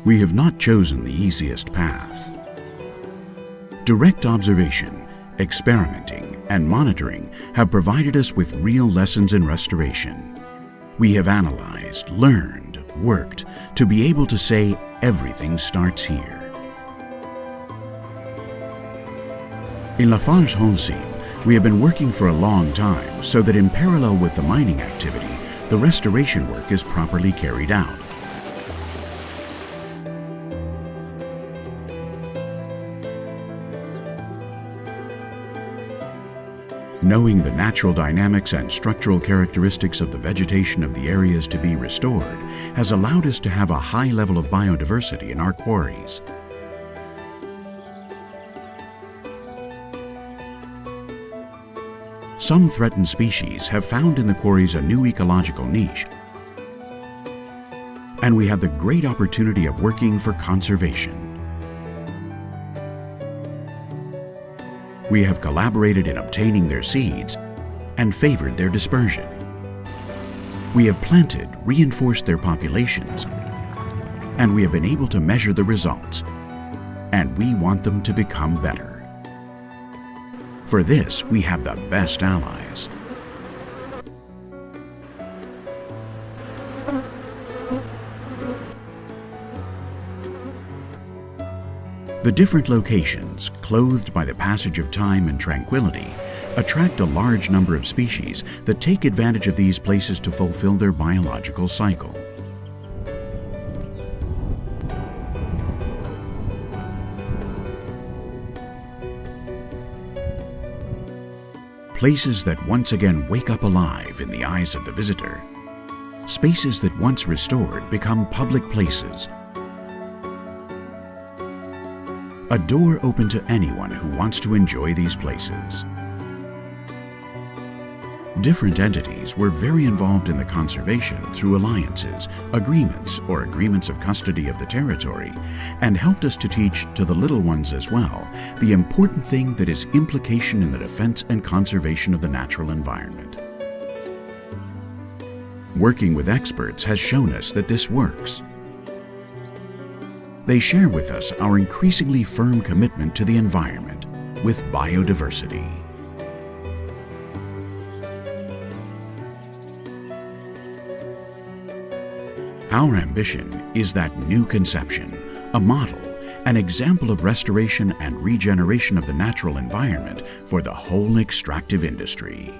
We have not chosen the easiest path. Direct observation, experimenting, and monitoring have provided us with real lessons in restoration. We have analyzed, learned, worked to be able to say everything starts here. In LafargeHolcim, we have been working for a long time so that in parallel with the mining activity, the restoration work is properly carried out. Knowing the natural dynamics and structural characteristics of the vegetation of the areas to be restored has allowed us to have a high level of biodiversity in our quarries. Some threatened species have found in the quarries a new ecological niche, and we have the great opportunity of working for conservation. We have collaborated in obtaining their seeds and favored their dispersion. We have planted, reinforced their populations, and we have been able to measure the results, and we want them to become better. For this, we have the best allies. The different locations, clothed by the passage of time and tranquility, attract a large number of species that take advantage of these places to fulfill their biological cycle. Places that once again wake up alive in the eyes of the visitor. Spaces that once restored become public places. A door open to anyone who wants to enjoy these places. Different entities were very involved in the conservation through alliances, agreements, or agreements of custody of the territory, and helped us to teach to the little ones as well the important thing that is implication in the defense and conservation of the natural environment. Working with experts has shown us that this works. They share with us our increasingly firm commitment to the environment with biodiversity. Our ambition is that new conception, a model, an example of restoration and regeneration of the natural environment for the whole extractive industry.